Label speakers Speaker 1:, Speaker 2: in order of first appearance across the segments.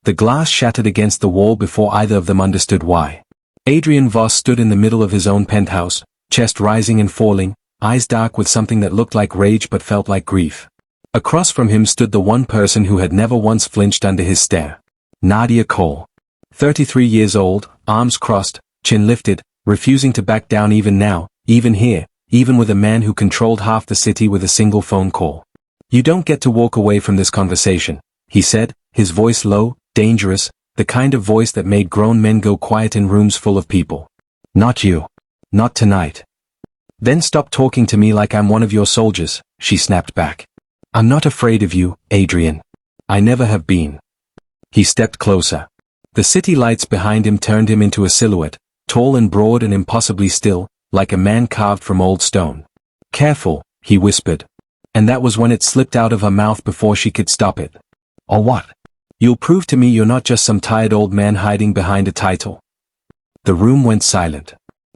Speaker 1: The glass shattered against the wall before either of them understood why. Adrian Voss stood in the middle of his own penthouse, chest rising and falling, eyes dark with something that looked like rage but felt like grief. Across from him stood the one person who had never once flinched under his stare. Nadia Cole. 33 years old, arms crossed, chin lifted, refusing to back down even now, even here, even with a man who controlled half the city with a single phone call. "You don't get to walk away from this conversation," he said, his voice low, dangerous, the kind of voice that made grown men go quiet in rooms full of people. "Not you. Not tonight." "Then stop talking to me like I'm one of your soldiers," she snapped back. "I'm not afraid of you, Adrian. I never have been." He stepped closer. The city lights behind him turned him into a silhouette, tall and broad and impossibly still, like a man carved from old stone. "Careful," he whispered. And that was when it slipped out of her mouth before she could stop it. "Or what? You'll prove to me you're not just some tired old man hiding behind a title." The room went silent.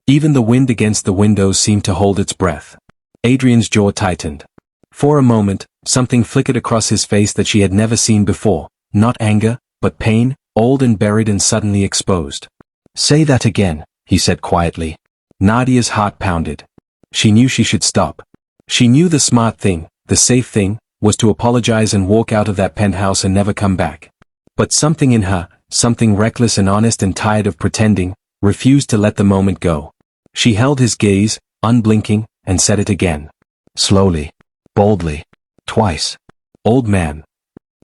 Speaker 1: Even the wind against the windows seemed to hold its breath. Adrian's jaw tightened. For a moment, something flickered across his face that she had never seen before, not anger, but pain, old and buried and suddenly exposed. "Say that again," he said quietly. Nadia's heart pounded. She knew she should stop. She knew the smart thing, the safe thing, was to apologize and walk out of that penthouse and never come back. But something in her, something reckless and honest and tired of pretending, refused to let the moment go. She held his gaze, unblinking, and said it again. Slowly. Boldly. Twice. "Old man.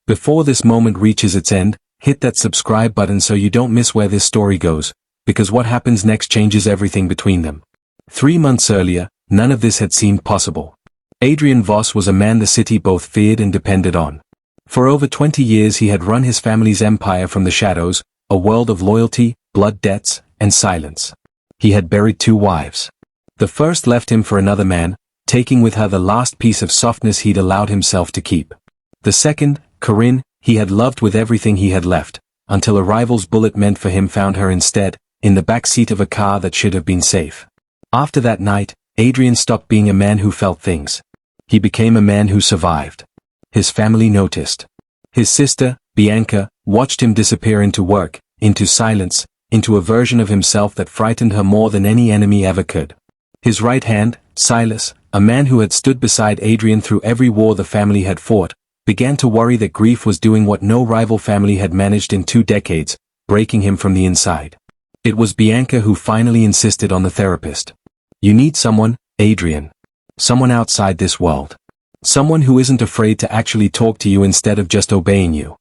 Speaker 1: Before this moment reaches its end, hit that subscribe button so you don't miss where this story goes, because what happens next changes everything between them." 3 months earlier, none of this had seemed possible. Adrian Voss was a man the city both feared and depended on. For over 20 years he had run his family's empire from the shadows, a world of loyalty, blood debts, and silence. He had buried 2 wives. The first left him for another man, taking with her the last piece of softness he'd allowed himself to keep. The second, Corinne, he had loved with everything he had left, until a rival's bullet meant for him found her instead, in the back seat of a car that should have been safe. After that night, Adrian stopped being a man who felt things. He became a man who survived. His family noticed. His sister, Bianca, watched him disappear into work, into silence, into a version of himself that frightened her more than any enemy ever could. His right hand, Silas, a man who had stood beside Adrian through every war the family had fought, began to worry that grief was doing what no rival family had managed in 2 decades, breaking him from the inside. It was Bianca who finally insisted on the therapist. "You need someone, Adrian. Someone outside this world. Someone who isn't afraid to actually talk to you instead of just obeying you."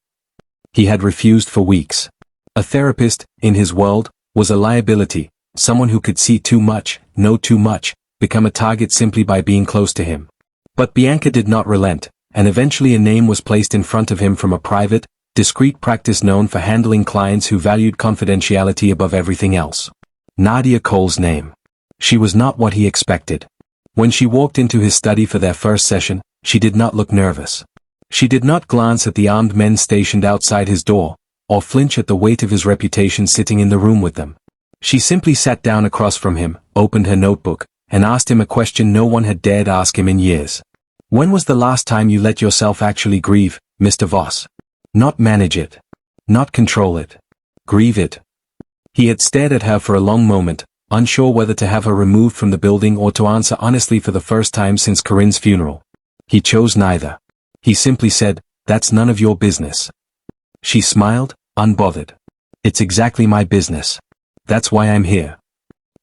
Speaker 1: He had refused for weeks. A therapist, in his world, was a liability, someone who could see too much, know too much, become a target simply by being close to him. But Bianca did not relent, and eventually a name was placed in front of him from a private, discreet practice known for handling clients who valued confidentiality above everything else. Nadia Cole's name. She was not what he expected. When she walked into his study for their first session, she did not look nervous. She did not glance at the armed men stationed outside his door, or flinch at the weight of his reputation sitting in the room with them. She simply sat down across from him, opened her notebook, and asked him a question no one had dared ask him in years. "When was the last time you let yourself actually grieve, Mr. Voss? Not manage it. Not control it. Grieve it." He had stared at her for a long moment, unsure whether to have her removed from the building or to answer honestly for the first time since Corinne's funeral. He chose neither. He simply said, "That's none of your business." She smiled, unbothered. "It's exactly my business. That's why I'm here."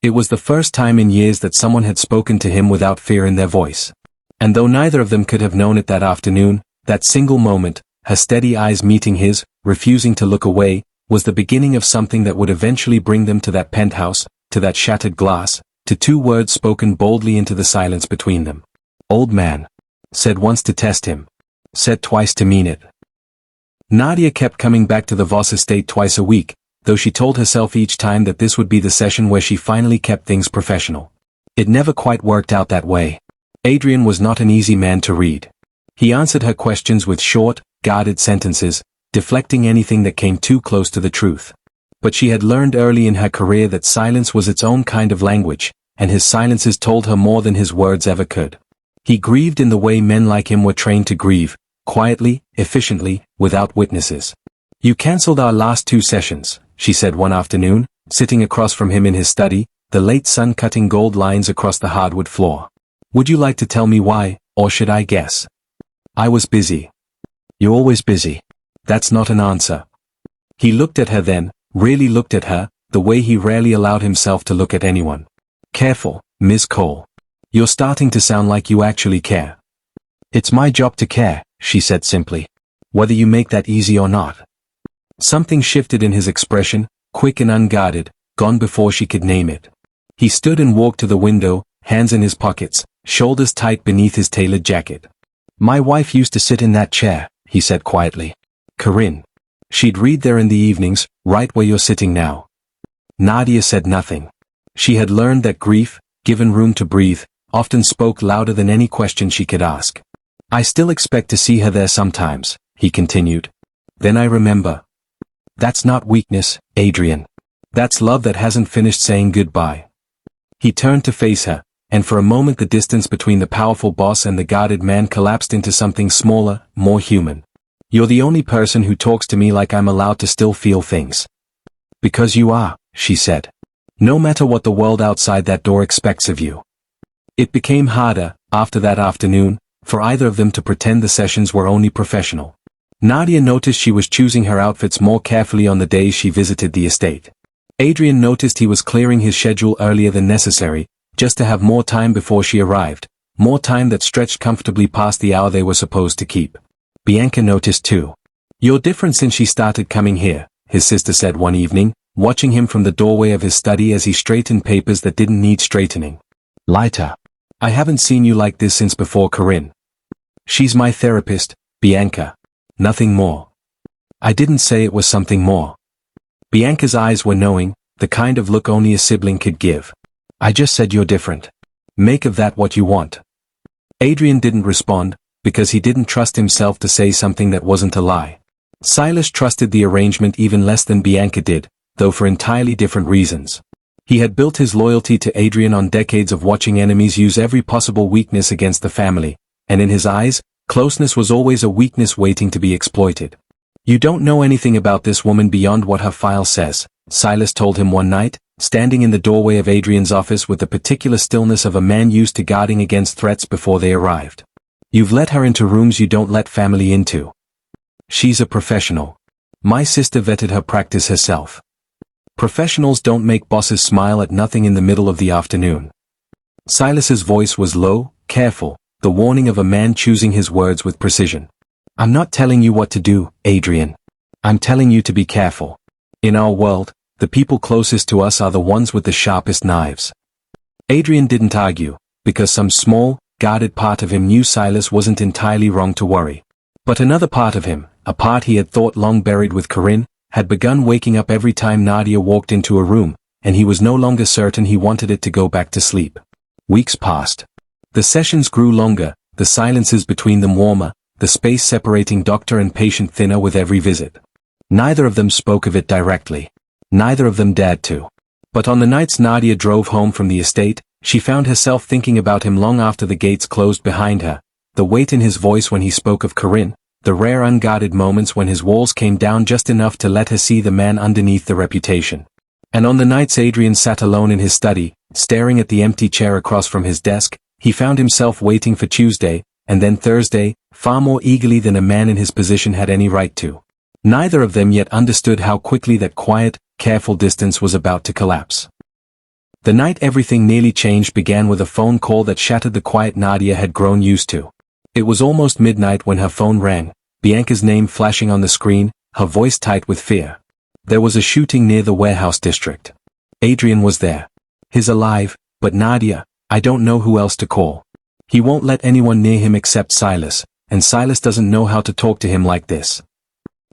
Speaker 1: It was the first time in years that someone had spoken to him without fear in their voice. And though neither of them could have known it that afternoon, that single moment, her steady eyes meeting his, refusing to look away, was the beginning of something that would eventually bring them to that penthouse, to that shattered glass, to 2 words spoken boldly into the silence between them. "Old man." Said once to test him. Said twice to mean it. Nadia kept coming back to the Voss estate twice a week, though she told herself each time that this would be the session where she finally kept things professional. It never quite worked out that way. Adrian was not an easy man to read. He answered her questions with short, guarded sentences, deflecting anything that came too close to the truth. But she had learned early in her career that silence was its own kind of language, and his silences told her more than his words ever could. He grieved in the way men like him were trained to grieve, quietly, efficiently, without witnesses. You cancelled our last 2 sessions, she said one afternoon, sitting across from him in his study, the late sun cutting gold lines across the hardwood floor. Would you like to tell me why, or should I guess? I was busy. You're always busy. That's not an answer. He looked at her then, really looked at her, the way he rarely allowed himself to look at anyone. Careful, Miss Cole. You're starting to sound like you actually care. It's my job to care, she said simply. Whether you make that easy or not. Something shifted in his expression, quick and unguarded, gone before she could name it. He stood and walked to the window, hands in his pockets, shoulders tight beneath his tailored jacket. My wife used to sit in that chair, he said quietly. Corinne. She'd read there in the evenings, right where you're sitting now. Nadia said nothing. She had learned that grief, given room to breathe, often spoke louder than any question she could ask. I still expect to see her there sometimes, he continued. Then I remember. That's not weakness, Adrian. That's love that hasn't finished saying goodbye. He turned to face her, and for a moment the distance between the powerful boss and the guarded man collapsed into something smaller, more human. You're the only person who talks to me like I'm allowed to still feel things. Because you are, she said. No matter what the world outside that door expects of you. It became harder, after that afternoon, for either of them to pretend the sessions were only professional. Nadia noticed she was choosing her outfits more carefully on the days she visited the estate. Adrian noticed he was clearing his schedule earlier than necessary, just to have more time before she arrived, more time that stretched comfortably past the hour they were supposed to keep. Bianca noticed too. You're different since she started coming here, his sister said one evening, watching him from the doorway of his study as he straightened papers that didn't need straightening. Lighter. I haven't seen you like this since before Corinne. She's my therapist, Bianca. Nothing more. I didn't say it was something more. Bianca's eyes were knowing, the kind of look only a sibling could give. I just said you're different. Make of that what you want. Adrian didn't respond, because he didn't trust himself to say something that wasn't a lie. Silas trusted the arrangement even less than Bianca did, though for entirely different reasons. He had built his loyalty to Adrian on decades of watching enemies use every possible weakness against the family, and in his eyes, closeness was always a weakness waiting to be exploited. You don't know anything about this woman beyond what her file says, Silas told him one night, standing in the doorway of Adrian's office with the particular stillness of a man used to guarding against threats before they arrived. You've let her into rooms you don't let family into. She's a professional. My sister vetted her practice herself. Professionals don't make bosses smile at nothing in the middle of the afternoon. Silas's voice was low, careful, the warning of a man choosing his words with precision. I'm not telling you what to do, Adrian. I'm telling you to be careful. In our world, the people closest to us are the ones with the sharpest knives. Adrian didn't argue, because some small, guarded part of him knew Silas wasn't entirely wrong to worry. But another part of him, a part he had thought long buried with Corinne, had begun waking up every time Nadia walked into a room, and he was no longer certain he wanted it to go back to sleep. Weeks passed. The sessions grew longer, the silences between them warmer, the space separating doctor and patient thinner with every visit. Neither of them spoke of it directly. Neither of them dared to. But on the nights Nadia drove home from the estate, she found herself thinking about him long after the gates closed behind her, the weight in his voice when he spoke of Corinne, the rare unguarded moments when his walls came down just enough to let her see the man underneath the reputation. And on the nights Adrian sat alone in his study, staring at the empty chair across from his desk, he found himself waiting for Tuesday, and then Thursday, far more eagerly than a man in his position had any right to. Neither of them yet understood how quickly that quiet, careful distance was about to collapse. The night everything nearly changed began with a phone call that shattered the quiet Nadia had grown used to. It was almost midnight when her phone rang, Bianca's name flashing on the screen, her voice tight with fear. There was a shooting near the warehouse district. Adrian was there. He's alive, but Nadia, I don't know who else to call. He won't let anyone near him except Silas, and Silas doesn't know how to talk to him like this.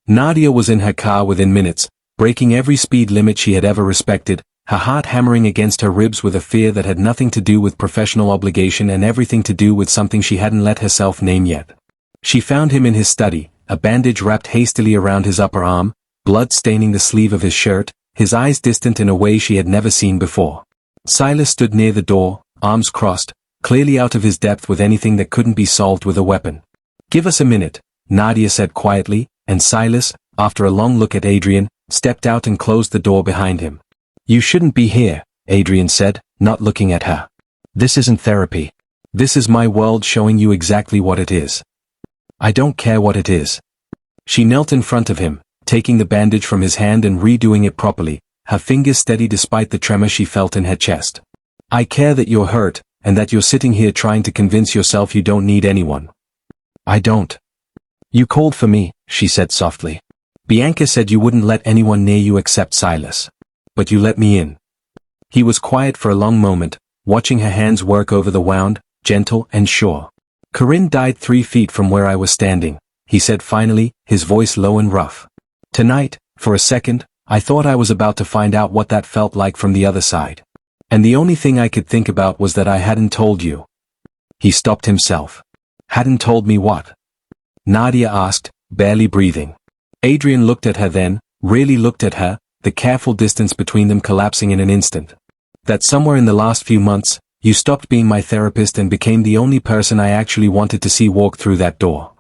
Speaker 1: Nadia was in her car within minutes, breaking every speed limit she had ever respected, her heart hammering against her ribs with a fear that had nothing to do with professional obligation and everything to do with something she hadn't let herself name yet. She found him in his study, a bandage wrapped hastily around his upper arm, blood staining the sleeve of his shirt, his eyes distant in a way she had never seen before. Silas stood near the door, arms crossed, clearly out of his depth with anything that couldn't be solved with a weapon. Give us a minute, Nadia said quietly, and Silas, after a long look at Adrian, stepped out and closed the door behind him. "You shouldn't be here," Adrian said, not looking at her. "This isn't therapy. This is my world showing you exactly what it is." "I don't care what it is." She knelt in front of him, taking the bandage from his hand and redoing it properly, her fingers steady despite the tremor she felt in her chest. "I care that you're hurt, and that you're sitting here trying to convince yourself you don't need anyone." "I don't." "You called for me," she said softly. "Bianca said you wouldn't let anyone near you except Silas. But you let me in." He was quiet for a long moment, watching her hands work over the wound, gentle and sure. "Corinne died 3 feet from where I was standing," he said finally, his voice low and rough. "Tonight, for a second, I thought I was about to find out what that felt like from the other side. And the only thing I could think about was that I hadn't told you." He stopped himself. "Hadn't told me what?" Nadia asked, barely breathing. Adrian looked at her then, really looked at her, the careful distance between them collapsing in an instant. "That somewhere in the last few months, you stopped being my therapist and became the only person I actually wanted to see walk through that door."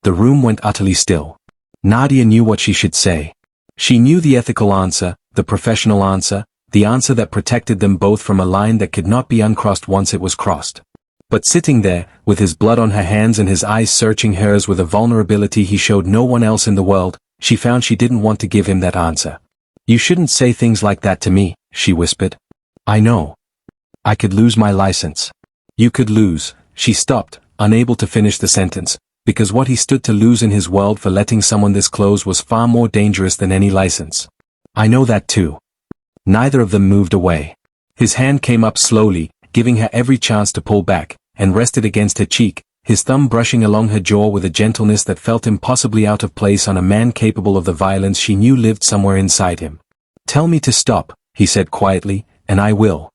Speaker 1: The room went utterly still. Nadia knew what she should say. She knew the ethical answer, the professional answer, the answer that protected them both from a line that could not be uncrossed once it was crossed. But sitting there, with his blood on her hands and his eyes searching hers with a vulnerability he showed no one else in the world, she found she didn't want to give him that answer. "You shouldn't say things like that to me," she whispered. "I know. I could lose my license." "You could lose," she stopped, unable to finish the sentence, because what he stood to lose in his world for letting someone this close was far more dangerous than any license. "I know that too." Neither of them moved away. His hand came up slowly, giving her every chance to pull back, and rested against her cheek, his thumb brushing along her jaw with a gentleness that felt impossibly out of place on a man capable of the violence she knew lived somewhere inside him. "Tell me to stop," he said quietly, "and I will."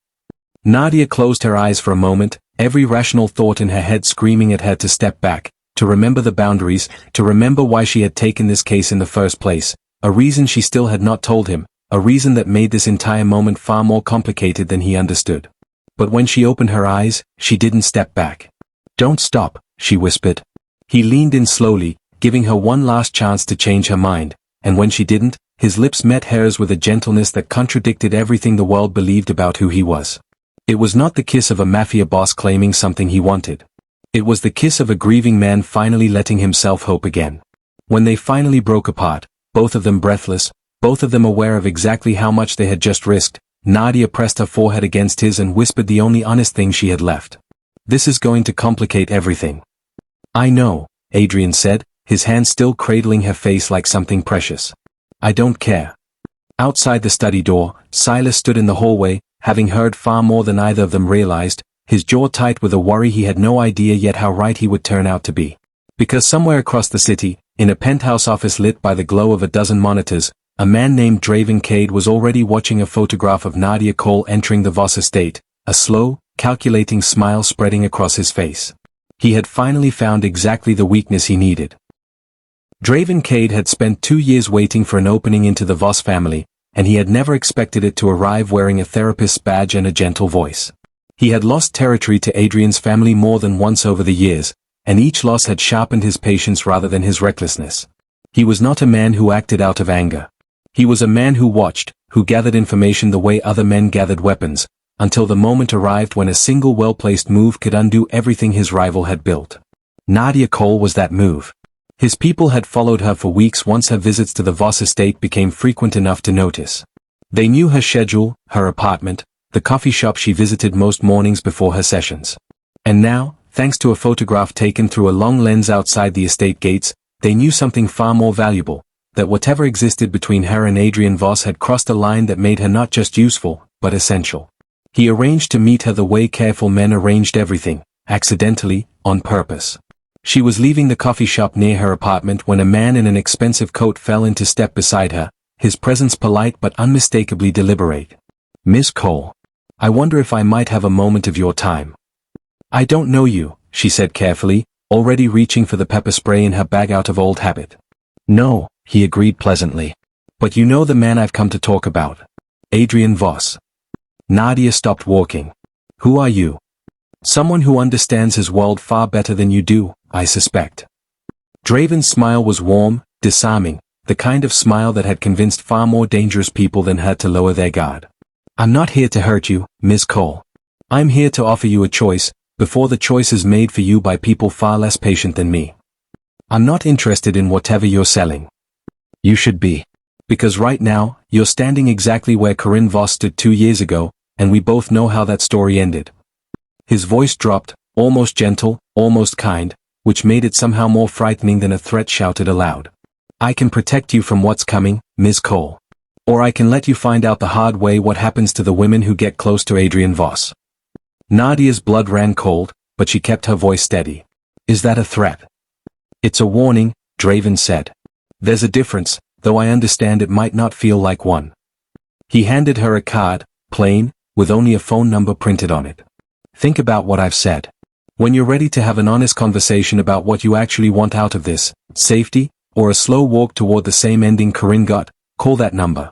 Speaker 1: Nadia closed her eyes for a moment, every rational thought in her head screaming at her to step back, to remember the boundaries, to remember why she had taken this case in the first place, a reason she still had not told him, a reason that made this entire moment far more complicated than he understood. But when she opened her eyes, she didn't step back. "Don't stop," she whispered. He leaned in slowly, giving her one last chance to change her mind, and when she didn't, his lips met hers with a gentleness that contradicted everything the world believed about who he was. It was not the kiss of a mafia boss claiming something he wanted. It was the kiss of a grieving man finally letting himself hope again. When they finally broke apart, both of them breathless, both of them aware of exactly how much they had just risked, Nadia pressed her forehead against his and whispered the only honest thing she had left. "This is going to complicate everything." "I know," Adrian said, his hand still cradling her face like something precious. "I don't care." Outside the study door, Silas stood in the hallway, having heard far more than either of them realized, his jaw tight with a worry he had no idea yet how right he would turn out to be. Because somewhere across the city, in a penthouse office lit by the glow of a dozen monitors, a man named Draven Cade was already watching a photograph of Nadia Cole entering the Voss estate, a slow, calculating smile spreading across his face. He had finally found exactly the weakness he needed. Draven Cade had spent 2 years waiting for an opening into the Voss family, and he had never expected it to arrive wearing a therapist's badge and a gentle voice. He had lost territory to Adrian's family more than once over the years, and each loss had sharpened his patience rather than his recklessness. He was not a man who acted out of anger. He was a man who watched, who gathered information the way other men gathered weapons, until the moment arrived when a single well-placed move could undo everything his rival had built. Nadia Cole was that move. His people had followed her for weeks once her visits to the Voss estate became frequent enough to notice. They knew her schedule, her apartment, the coffee shop she visited most mornings before her sessions. And now, thanks to a photograph taken through a long lens outside the estate gates, they knew something far more valuable, that whatever existed between her and Adrian Voss had crossed a line that made her not just useful, but essential. He arranged to meet her the way careful men arranged everything, accidentally, on purpose. She was leaving the coffee shop near her apartment when a man in an expensive coat fell into step beside her, his presence polite but unmistakably deliberate. "Miss Cole, I wonder if I might have a moment of your time." "I don't know you," she said carefully, already reaching for the pepper spray in her bag out of old habit. "No," he agreed pleasantly. "But you know the man I've come to talk about. Adrian Voss." Nadia stopped walking. "Who are you?" "Someone who understands his world far better than you do, I suspect." Draven's smile was warm, disarming, the kind of smile that had convinced far more dangerous people than her to lower their guard. "I'm not here to hurt you, Miss Cole. I'm here to offer you a choice, before the choice is made for you by people far less patient than me. I'm not interested in whatever you're selling. You should be. Because right now, you're standing exactly where Corinne Voss stood 2 years ago, and we both know how that story ended." His voice dropped, almost gentle, almost kind, which made it somehow more frightening than a threat shouted aloud. "I can protect you from what's coming, Ms. Cole. Or I can let you find out the hard way what happens to the women who get close to Adrian Voss." Nadia's blood ran cold, but she kept her voice steady. "Is that a threat?" "It's a warning," Draven said. "There's a difference, though I understand it might not feel like one." He handed her a card, plain, with only a phone number printed on it. "Think about what I've said. When you're ready to have an honest conversation about what you actually want out of this, safety, or a slow walk toward the same ending Corinne got, call that number."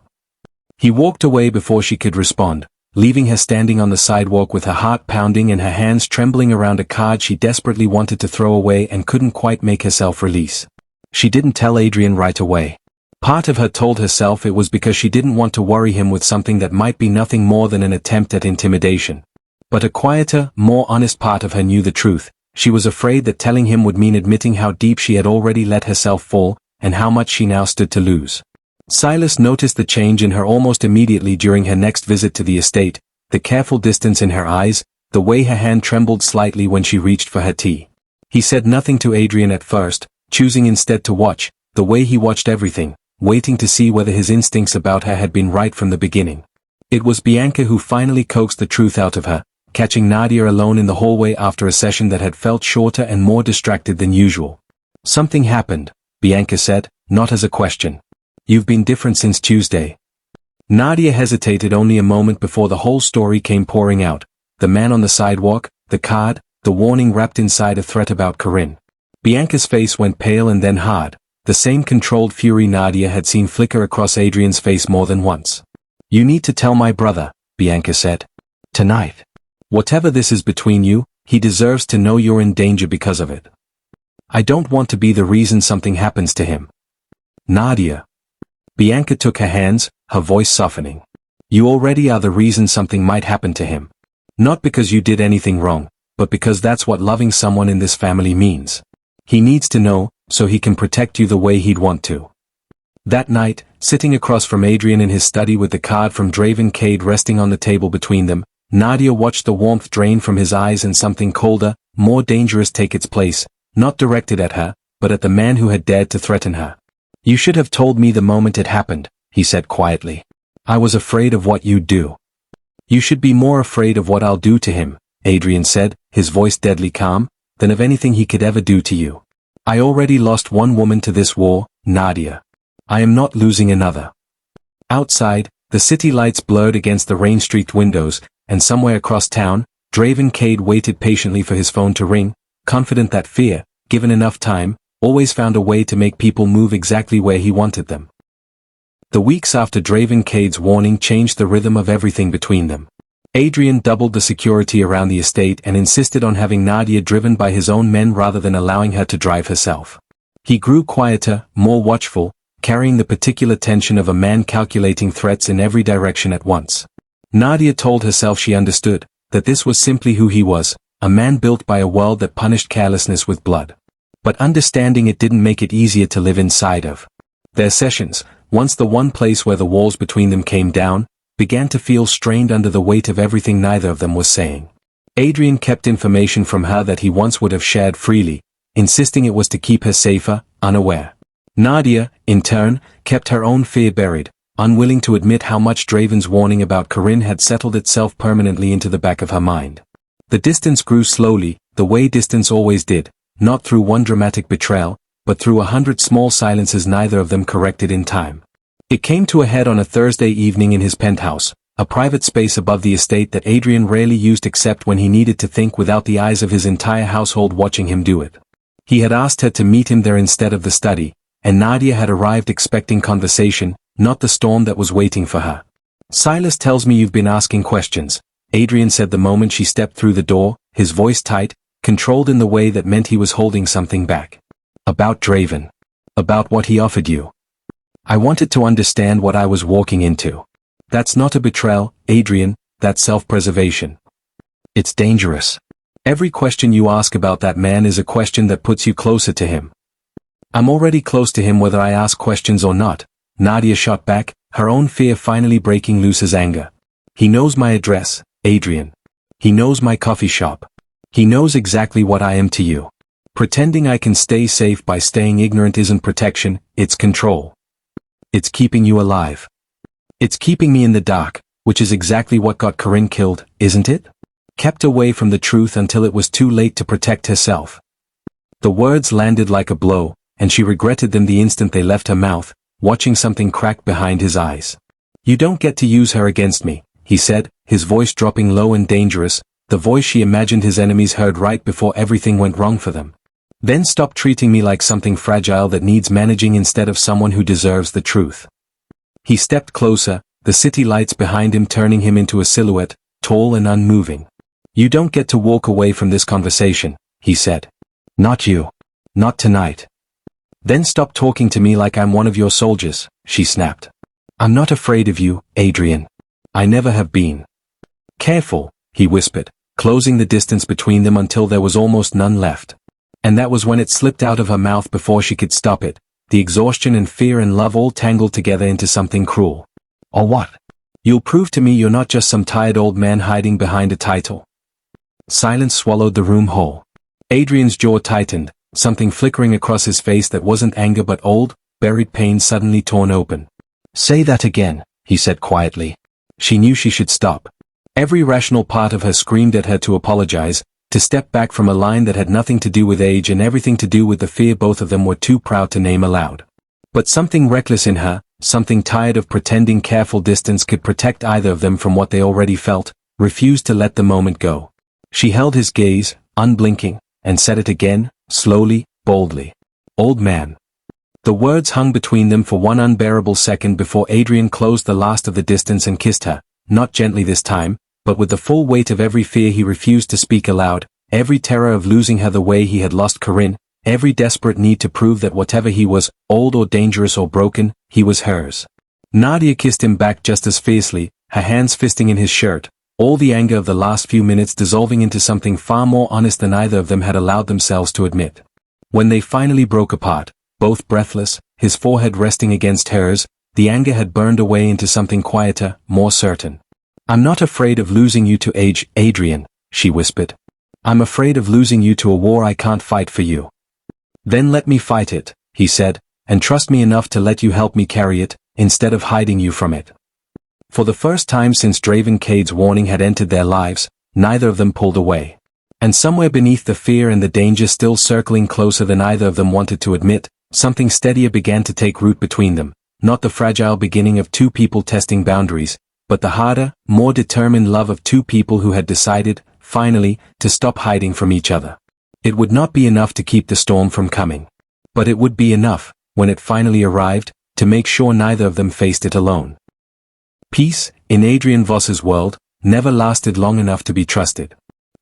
Speaker 1: He walked away before she could respond, leaving her standing on the sidewalk with her heart pounding and her hands trembling around a card she desperately wanted to throw away and couldn't quite make herself release. She didn't tell Adrian right away. Part of her told herself it was because she didn't want to worry him with something that might be nothing more than an attempt at intimidation. But a quieter, more honest part of her knew the truth. She was afraid that telling him would mean admitting how deep she had already let herself fall, and how much she now stood to lose. Silas noticed the change in her almost immediately during her next visit to the estate, the careful distance in her eyes, the way her hand trembled slightly when she reached for her tea. He said nothing to Adrian at first, choosing instead to watch, the way he watched everything, waiting to see whether his instincts about her had been right from the beginning. It was Bianca who finally coaxed the truth out of her, catching Nadia alone in the hallway after a session that had felt shorter and more distracted than usual. "Something happened," Bianca said, not as a question. "You've been different since Tuesday." Nadia hesitated only a moment before the whole story came pouring out. The man on the sidewalk, the card, the warning wrapped inside a threat about Corinne. Bianca's face went pale and then hard, the same controlled fury Nadia had seen flicker across Adrian's face more than once. "You need to tell my brother," Bianca said. "Tonight. Whatever this is between you, he deserves to know you're in danger because of it. I don't want to be the reason something happens to him." "Nadia." Bianca took her hands, her voice softening. "You already are the reason something might happen to him. Not because you did anything wrong, but because that's what loving someone in this family means. He needs to know, so he can protect you the way he'd want to." That night, sitting across from Adrian in his study with the card from Draven Cade resting on the table between them, Nadia watched the warmth drain from his eyes and something colder, more dangerous take its place, not directed at her, but at the man who had dared to threaten her. "You should have told me the moment it happened," he said quietly. "I was afraid of what you'd do." "You should be more afraid of what I'll do to him," Adrian said, his voice deadly calm, "than of anything he could ever do to you. I already lost one woman to this war, Nadia. I am not losing another." Outside, the city lights blurred against the rain-streaked windows, and somewhere across town, Draven Cade waited patiently for his phone to ring, confident that fear, given enough time, always found a way to make people move exactly where he wanted them. The weeks after Draven Cade's warning changed the rhythm of everything between them. Adrian doubled the security around the estate and insisted on having Nadia driven by his own men rather than allowing her to drive herself. He grew quieter, more watchful, carrying the particular tension of a man calculating threats in every direction at once. Nadia told herself she understood, that this was simply who he was, a man built by a world that punished carelessness with blood. But understanding it didn't make it easier to live inside of. Their sessions, once the one place where the walls between them came down, began to feel strained under the weight of everything neither of them was saying. Adrian kept information from her that he once would have shared freely, insisting it was to keep her safer, unaware. Nadia, in turn, kept her own fear buried, unwilling to admit how much Draven's warning about Corinne had settled itself permanently into the back of her mind. The distance grew slowly, the way distance always did, not through one dramatic betrayal, but through 100 small silences neither of them corrected in time. It came to a head on a Thursday evening in his penthouse, a private space above the estate that Adrian rarely used except when he needed to think without the eyes of his entire household watching him do it. He had asked her to meet him there instead of the study, and Nadia had arrived expecting conversation, not the storm that was waiting for her. "Silas tells me you've been asking questions," Adrian said the moment she stepped through the door, his voice tight, controlled in the way that meant he was holding something back. "About Draven. About what he offered you." I wanted to understand what I was walking into. That's not a betrayal, Adrian, that's self-preservation. It's dangerous. Every question you ask about that man is a question that puts you closer to him. I'm already close to him whether I ask questions or not, Nadia shot back, her own fear finally breaking loose as anger. He knows my address, Adrian. He knows my coffee shop. He knows exactly what I am to you. Pretending I can stay safe by staying ignorant isn't protection, it's control. It's keeping you alive. It's keeping me in the dark, which is exactly what got Corinne killed, isn't it? Kept away from the truth until it was too late to protect herself. The words landed like a blow, and she regretted them the instant they left her mouth, watching something crack behind his eyes. You don't get to use her against me, he said, his voice dropping low and dangerous, the voice she imagined his enemies heard right before everything went wrong for them. Then stop treating me like something fragile that needs managing instead of someone who deserves the truth. He stepped closer, the city lights behind him turning him into a silhouette, tall and unmoving. You don't get to walk away from this conversation, he said. Not you. Not tonight. Then stop talking to me like I'm one of your soldiers, she snapped. I'm not afraid of you, Adrian. I never have been. Careful, he whispered, closing the distance between them until there was almost none left. And that was when it slipped out of her mouth before she could stop it, the exhaustion and fear and love all tangled together into something cruel. Or what? You'll prove to me you're not just some tired old man hiding behind a title. Silence swallowed the room whole. Adrian's jaw tightened, something flickering across his face that wasn't anger but old, buried pain suddenly torn open. Say that again, he said quietly. She knew she should stop. Every rational part of her screamed at her to apologize, to step back from a line that had nothing to do with age and everything to do with the fear both of them were too proud to name aloud. But something reckless in her, something tired of pretending careful distance could protect either of them from what they already felt, refused to let the moment go. She held his gaze, unblinking, and said it again, slowly, boldly. Old man. The words hung between them for one unbearable second before Adrian closed the last of the distance and kissed her, not gently this time, but with the full weight of every fear he refused to speak aloud, every terror of losing her the way he had lost Corinne, every desperate need to prove that whatever he was, old or dangerous or broken, he was hers. Nadia kissed him back just as fiercely, her hands fisting in his shirt, all the anger of the last few minutes dissolving into something far more honest than either of them had allowed themselves to admit. When they finally broke apart, both breathless, his forehead resting against hers, the anger had burned away into something quieter, more certain. I'm not afraid of losing you to age, Adrian, she whispered. I'm afraid of losing you to a war I can't fight for you. Then let me fight it, he said, and trust me enough to let you help me carry it, instead of hiding you from it. For the first time since Draven Cade's warning had entered their lives, neither of them pulled away. And somewhere beneath the fear and the danger still circling closer than either of them wanted to admit, something steadier began to take root between them, not the fragile beginning of two people testing boundaries, but the harder, more determined love of two people who had decided, finally, to stop hiding from each other. It would not be enough to keep the storm from coming. But it would be enough, when it finally arrived, to make sure neither of them faced it alone. Peace, in Adrian Voss's world, never lasted long enough to be trusted.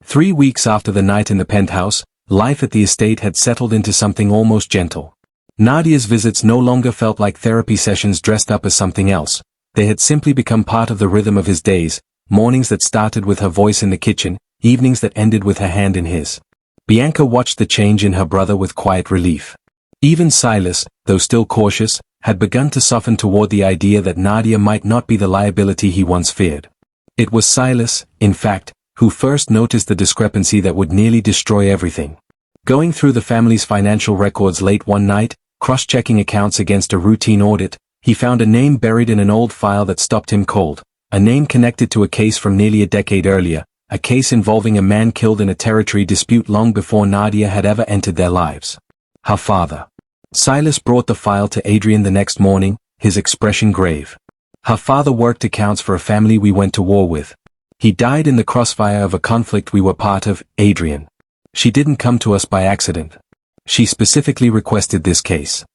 Speaker 1: 3 weeks after the night in the penthouse, life at the estate had settled into something almost gentle. Nadia's visits no longer felt like therapy sessions dressed up as something else. They had simply become part of the rhythm of his days, mornings that started with her voice in the kitchen, evenings that ended with her hand in his. Bianca watched the change in her brother with quiet relief. Even Silas, though still cautious, had begun to soften toward the idea that Nadia might not be the liability he once feared. It was Silas, in fact, who first noticed the discrepancy that would nearly destroy everything. Going through the family's financial records late one night, cross-checking accounts against a routine audit, he found a name buried in an old file that stopped him cold, a name connected to a case from nearly a decade earlier, a case involving a man killed in a territory dispute long before Nadia had ever entered their lives. Her father. Silas brought the file to Adrian the next morning, his expression grave. Her father worked accounts for a family we went to war with. He died in the crossfire of a conflict we were part of, Adrian. She didn't come to us by accident. She specifically requested this case.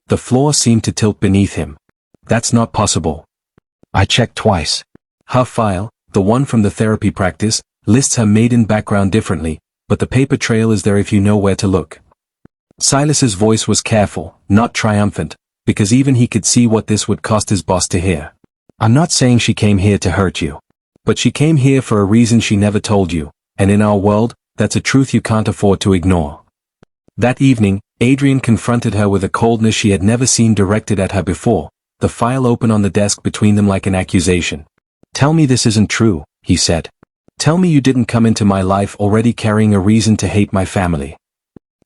Speaker 1: The floor seemed to tilt beneath him. That's not possible. I checked twice. Her file, the one from the therapy practice, lists her maiden background differently, but the paper trail is there if you know where to look. Silas's voice was careful, not triumphant, because even he could see what this would cost his boss to hear. I'm not saying she came here to hurt you. But she came here for a reason she never told you, and in our world, that's a truth you can't afford to ignore. That evening, Adrian confronted her with a coldness she had never seen directed at her before, the file open on the desk between them like an accusation. Tell me this isn't true, he said. Tell me you didn't come into my life already carrying a reason to hate my family.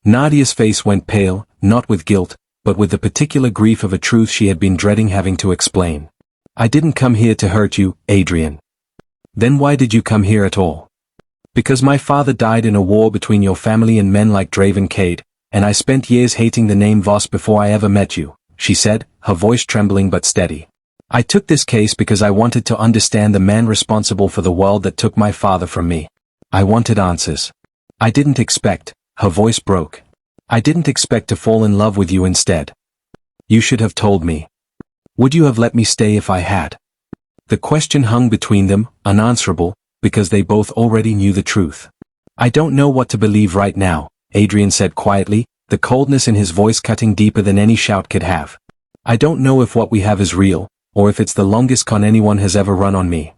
Speaker 1: Nadia's face went pale, not with guilt, but with the particular grief of a truth she had been dreading having to explain. I didn't come here to hurt you, Adrian. Then why did you come here at all? Because my father died in a war between your family and men like Draven Cade, and I spent years hating the name Voss before I ever met you, she said, her voice trembling but steady. I took this case because I wanted to understand the man responsible for the world that took my father from me. I wanted answers. I didn't expect, her voice broke. I didn't expect to fall in love with you instead. You should have told me. Would you have let me stay if I had? The question hung between them, unanswerable, because they both already knew the truth. I don't know what to believe right now, Adrian said quietly, the coldness in his voice cutting deeper than any shout could have. I don't know if what we have is real, or if it's the longest con anyone has ever run on me.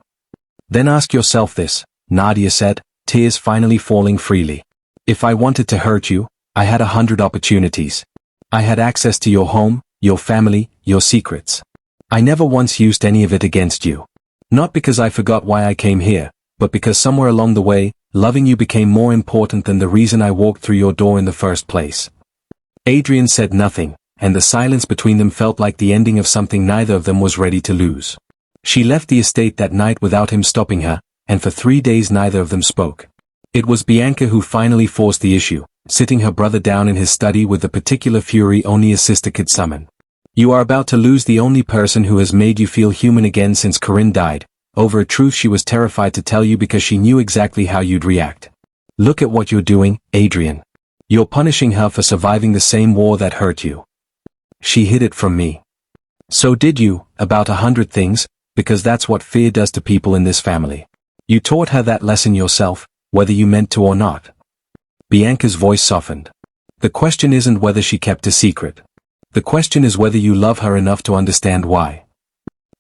Speaker 1: Then ask yourself this, Nadia said, tears finally falling freely. If I wanted to hurt you, I had 100 opportunities. I had access to your home, your family, your secrets. I never once used any of it against you. Not because I forgot why I came here, but because somewhere along the way, loving you became more important than the reason I walked through your door in the first place. Adrian said nothing, and the silence between them felt like the ending of something neither of them was ready to lose. She left the estate that night without him stopping her, and for 3 days neither of them spoke. It was Bianca who finally forced the issue, sitting her brother down in his study with the particular fury only a sister could summon. You are about to lose the only person who has made you feel human again since Corinne died, over a truth she was terrified to tell you because she knew exactly how you'd react. Look at what you're doing, Adrian. You're punishing her for surviving the same war that hurt you. She hid it from me. So did you, about 100 things, because that's what fear does to people in this family. You taught her that lesson yourself, whether you meant to or not. Bianca's voice softened. The question isn't whether she kept a secret. The question is whether you love her enough to understand why.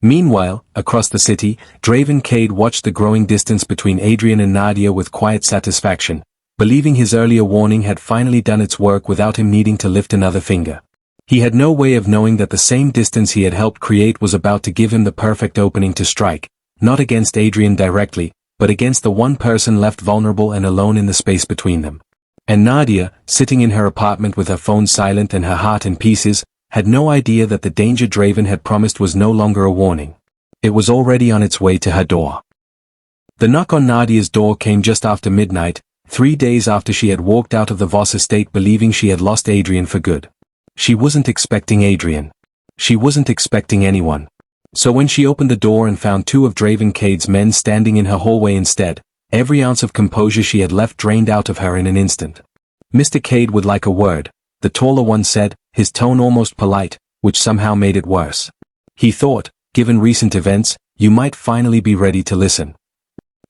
Speaker 1: Meanwhile, across the city, Draven Cade watched the growing distance between Adrian and Nadia with quiet satisfaction, believing his earlier warning had finally done its work without him needing to lift another finger. He had no way of knowing that the same distance he had helped create was about to give him the perfect opening to strike, not against Adrian directly, but against the one person left vulnerable and alone in the space between them. And Nadia, sitting in her apartment with her phone silent and her heart in pieces, had no idea that the danger Draven had promised was no longer a warning. It was already on its way to her door. The knock on Nadia's door came just after midnight, 3 days after she had walked out of the Voss estate believing she had lost Adrian for good. She wasn't expecting Adrian. She wasn't expecting anyone. So when she opened the door and found 2 of Draven Cade's men standing in her hallway instead, every ounce of composure she had left drained out of her in an instant. Mr. Cade would like a word, the taller one said, his tone almost polite, which somehow made it worse. He thought, given recent events, you might finally be ready to listen.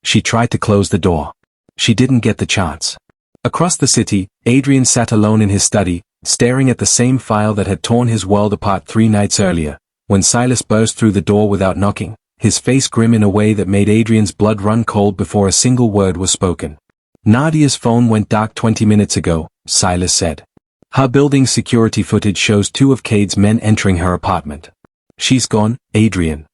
Speaker 1: She tried to close the door. She didn't get the chance. Across the city, Adrian sat alone in his study, staring at the same file that had torn his world apart 3 nights earlier, when Silas burst through the door without knocking, his face grim in a way that made Adrian's blood run cold before a single word was spoken. Nadia's phone went dark 20 minutes ago, Silas said. Her building's security footage shows 2 of Cade's men entering her apartment. She's gone, Adrian.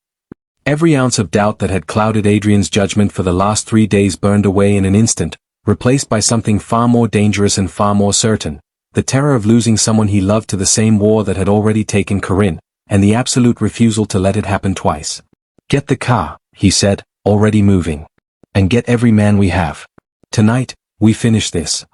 Speaker 1: Every ounce of doubt that had clouded Adrian's judgment for the last 3 days burned away in an instant, replaced by something far more dangerous and far more certain, the terror of losing someone he loved to the same war that had already taken Corinne, and the absolute refusal to let it happen twice. Get the car, he said, already moving. And get every man we have. Tonight, we finish this.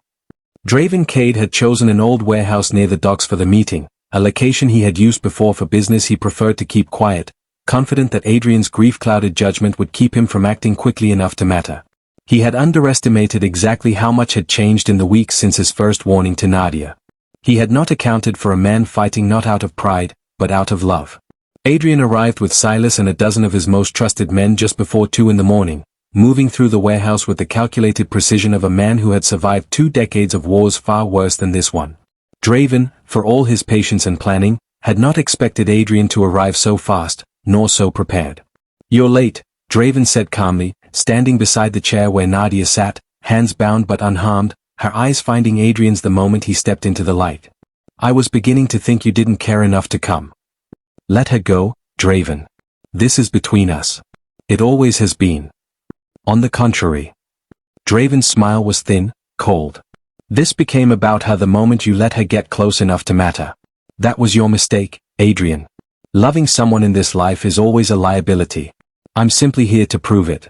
Speaker 1: Draven Cade had chosen an old warehouse near the docks for the meeting, a location he had used before for business he preferred to keep quiet, confident that Adrian's grief-clouded judgment would keep him from acting quickly enough to matter. He had underestimated exactly how much had changed in the weeks since his first warning to Nadia. He had not accounted for a man fighting not out of pride, but out of love. Adrian arrived with Silas and a dozen of his most trusted men just before 2 in the morning, moving through the warehouse with the calculated precision of a man who had survived 2 decades of wars far worse than this one. Draven, for all his patience and planning, had not expected Adrian to arrive so fast, nor so prepared. "You're late," Draven said calmly, standing beside the chair where Nadia sat, hands bound but unharmed, her eyes finding Adrian's the moment he stepped into the light. "I was beginning to think you didn't care enough to come." "Let her go, Draven. This is between us. It always has been." "On the contrary." Draven's smile was thin, cold. "This became about her the moment you let her get close enough to matter. That was your mistake, Adrian. Loving someone in this life is always a liability. I'm simply here to prove it."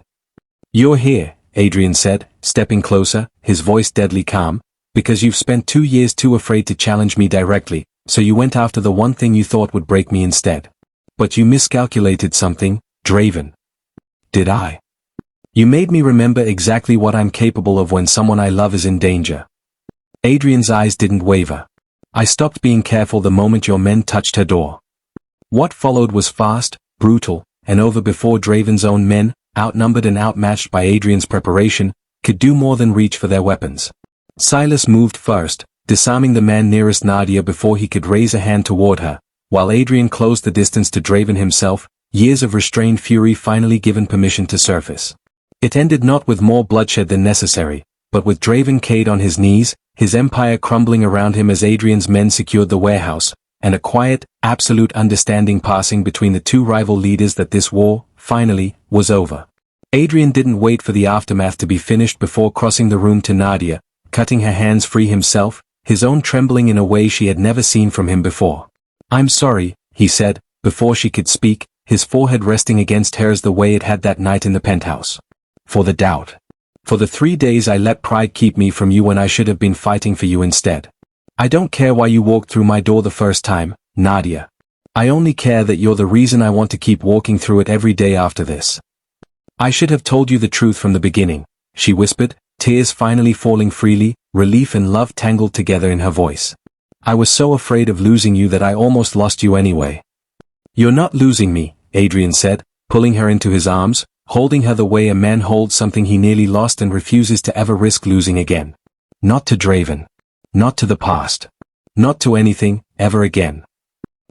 Speaker 1: "You're here," Adrian said, stepping closer, his voice deadly calm, "because you've spent 2 years too afraid to challenge me directly, so you went after the one thing you thought would break me instead. But you miscalculated something, Draven." "Did I?" "You made me remember exactly what I'm capable of when someone I love is in danger." Adrian's eyes didn't waver. "I stopped being careful the moment your men touched her door." What followed was fast, brutal, and over before Draven's own men, outnumbered and outmatched by Adrian's preparation, could do more than reach for their weapons. Silas moved first, disarming the man nearest Nadia before he could raise a hand toward her, while Adrian closed the distance to Draven himself, years of restrained fury finally given permission to surface. It ended not with more bloodshed than necessary, but with Draven Cade on his knees, his empire crumbling around him as Adrian's men secured the warehouse, and a quiet, absolute understanding passing between the two rival leaders that this war, finally, was over. Adrian didn't wait for the aftermath to be finished before crossing the room to Nadia, cutting her hands free himself, his own trembling in a way she had never seen from him before. "I'm sorry," he said, before she could speak, his forehead resting against hers the way it had that night in the penthouse. "For the doubt. For the 3 days I let pride keep me from you when I should have been fighting for you instead. I don't care why you walked through my door the first time, Nadia. I only care that you're the reason I want to keep walking through it every day after this. I should have told you the truth from the beginning," she whispered, tears finally falling freely, relief and love tangled together in her voice. "I was so afraid of losing you that I almost lost you anyway." "You're not losing me," Adrian said, pulling her into his arms, holding her the way a man holds something he nearly lost and refuses to ever risk losing again. "Not to Draven. Not to the past. Not to anything, ever again."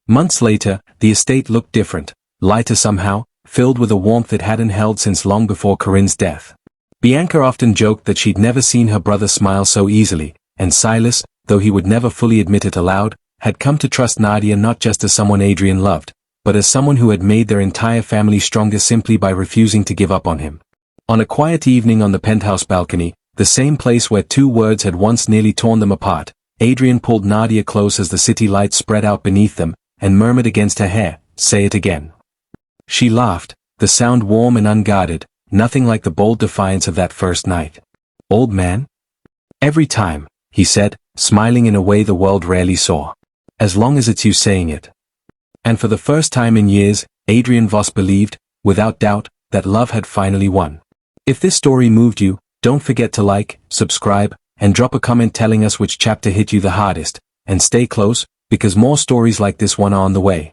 Speaker 1: Months later, the estate looked different, lighter somehow, filled with a warmth it hadn't held since long before Corinne's death. Bianca often joked that she'd never seen her brother smile so easily, and Silas, though he would never fully admit it aloud, had come to trust Nadia not just as someone Adrian loved, but as someone who had made their entire family stronger simply by refusing to give up on him. On a quiet evening on the penthouse balcony, the same place where 2 words had once nearly torn them apart, Adrian pulled Nadia close as the city lights spread out beneath them, and murmured against her hair, "Say it again." She laughed, the sound warm and unguarded, nothing like the bold defiance of that first night. "Old man?" "Every time," he said, smiling in a way the world rarely saw. "As long as it's you saying it." And for the first time in years, Adrian Voss believed, without doubt, that love had finally won. If this story moved you, don't forget to like, subscribe, and drop a comment telling us which chapter hit you the hardest, and stay close, because more stories like this one are on the way.